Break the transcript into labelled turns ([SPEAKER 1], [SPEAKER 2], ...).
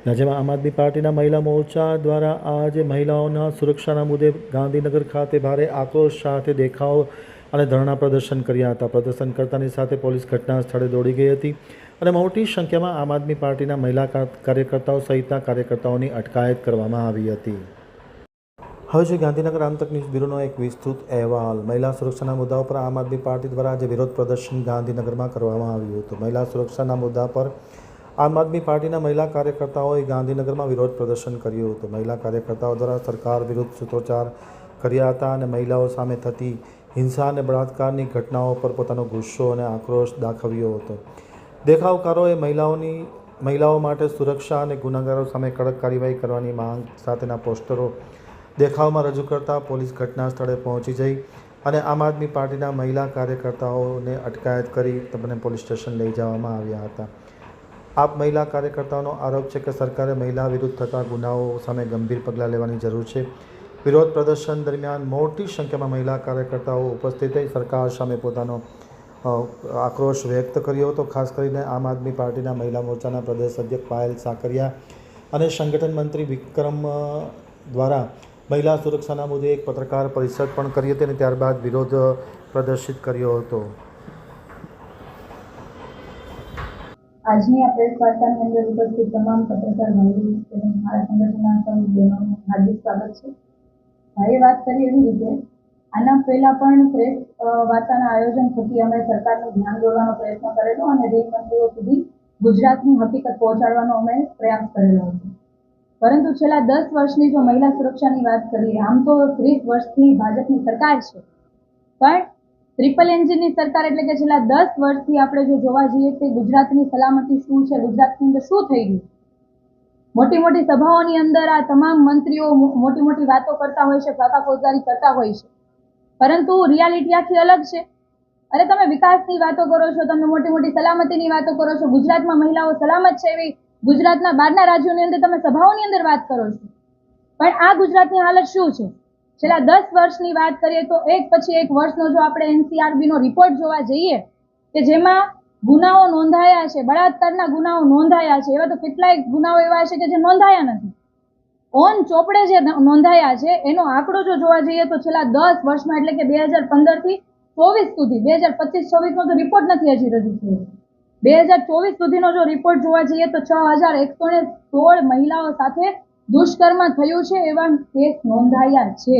[SPEAKER 1] રાજ્યમાં આમ આદમી પાર્ટીના મહિલા મોરચા દ્વારા આજે મહિલાઓના સુરક્ષાના મુદ્દે ગાંધીનગર ખાતે ભારે આક્રોશ સાથે દેખાવ અને ધરણા પ્રદર્શન કર્યા હતા. પ્રદર્શનકર્તાની સાથે પોલીસ ઘટના સ્થળે દોડી ગઈ હતી અને મોટી સંખ્યામાં આમ આદમી પાર્ટીના મહિલા કાર્યકર્તાઓ સહિતના કાર્યકર્તાઓની અટકાયત કરવામાં આવી હતી. હવે છે ગાંધીનગર આમતક ન્યૂઝ બ્યુરોનો એક વિસ્તૃત અહેવાલ. મહિલા સુરક્ષાના મુદ્દાઓ પર આમ આદમી પાર્ટી દ્વારા આજે વિરોધ પ્રદર્શન ગાંધીનગરમાં કરવામાં આવ્યું હતું. મહિલા સુરક્ષાના મુદ્દા પર આમ આદમી પાર્ટીના મહિલા કાર્યકર્તાઓએ ગાંધીનગરમાં વિરોધ પ્રદર્શન કર્યું હતું. મહિલા કાર્યકર્તાઓ દ્વારા સરકાર વિરુદ્ધ સૂત્રોચ્ચાર કર્યા હતા અને મહિલાઓ સામે થતી હિંસા અને બળાત્કારની ઘટનાઓ પર પોતાનો ગુસ્સો અને આક્રોશ દાખવ્યો હતો. દેખાવકારોએ મહિલાઓ માટે સુરક્ષા અને ગુનેગારો સામે કડક કાર્યવાહી કરવાની માંગ સાથેના પોસ્ટરો દેખાવમાં રજૂ કરતા પોલીસ ઘટના સ્થળે પહોંચી જઈ અને આમ આદમી પાર્ટીના મહિલા કાર્યકર્તાઓને અટકાયત કરી તેમને પોલીસ સ્ટેશન લઈ જવામાં આવ્યા હતા. આપ મહિલા કાર્યકર્તાઓનો આરોપ છે કે સરકારે મહિલા વિરુદ્ધ થતા ગુનાઓ સામે ગંભીર પગલાં લેવાની જરૂર છે. વિરોધ પ્રદર્શન દરમિયાન મોટી સંખ્યામાં મહિલા કાર્યકર્તાઓ ઉપસ્થિત રહી સરકાર સામે પોતાનો આક્રોશ વ્યક્ત કર્યો હતો. ખાસ કરીને આમ આદમી પાર્ટીના મહિલા મોરચાના પ્રદેશ અધ્યક્ષ પાયલ સાકરિયા અને સંગઠન મંત્રી વિક્રમ દ્વારા મહિલા સુરક્ષાના મુદ્દે એક પત્રકાર પરિષદ પણ કરી હતી અને ત્યારબાદ વિરોધ પ્રદર્શિત કર્યો હતો.
[SPEAKER 2] આજની આ પ્રેસ વાર્તાની અંદર ઉપસ્થિત તમામ પત્રકાર ભાઈઓ તેમજ મારા સંગઠનના સૌ બહેનોનું હાર્દિક સ્વાગત છે. ભાઈએ વાત કરી એવી રીતે આના પહેલા પણ પ્રેસ વાર્તાના આયોજન થકી અમે સરકારનું ધ્યાન દોરવાનો પ્રયત્ન કરેલો અને ગૃહમંત્રીઓ સુધી ગુજરાતની હકીકત પહોંચાડવાનો અમે પ્રયાસ કરેલો હતો. પરંતુ છેલ્લા 10 વર્ષની જો મહિલા સુરક્ષાની વાત કરીએ, આમ તો 30 વર્ષથી ભાજપની સરકાર છે, પણ ટ્રિપલ એન્જિનની સરકાર એટલે કે છેલ્લા 10 વર્ષથી આપણે જો જોવા જઈએ કે ગુજરાતની સલામતી શું છે, ગુજરાતની અંદર શું થઈ ગયું. મોટી મોટી સભાઓની અંદર આ તમામ મંત્રીઓ મોટી મોટી વાતો કરતા હોય છે, ફાંકાફોજદારી કરતા હોય છે, પરંતુ રિયાલિટી આખી અલગ છે. અરે તમે વિકાસની વાતો કરો છો, તમે મોટી મોટી સલામતીની વાતો કરો છો, ગુજરાતમાં મહિલાઓ સલામત છે એવી ગુજરાતના બહારના રાજ્યોની અંદર તમે સભાઓની અંદર વાત કરો છો, પણ આ ગુજરાતની હાલત શું છે? છેલ્લા 10 વર્ષની વાત કરીએ તો એક પછી એક વર્ષનો જો આપણે NCRBનો રિપોર્ટ જોવા જઈએ કે જેમાં ગુનાઓ નોંધાયા છે, બળાત્કારના ગુનાઓ નોંધાયા છે, એવા તો કેટલાય ગુનાઓ એવા છે કે જે નોંધાયા નથી. ઓન ચોપડે જે નોંધાયા છે એનો આંકડો જો જોવા જઈએ તો છેલ્લા 10 વર્ષમાં એટલે કે 2015 થી 24 સુધી, 2025-26નો તો રિપોર્ટ નથી હજી રજૂ થયો, 2024 સુધીનો જો રિપોર્ટ જોવા જઈએ તો 6116 મહિલાઓ સાથે દુષ્કર્મ થયું છે એવા કેસ નોંધાયા છે.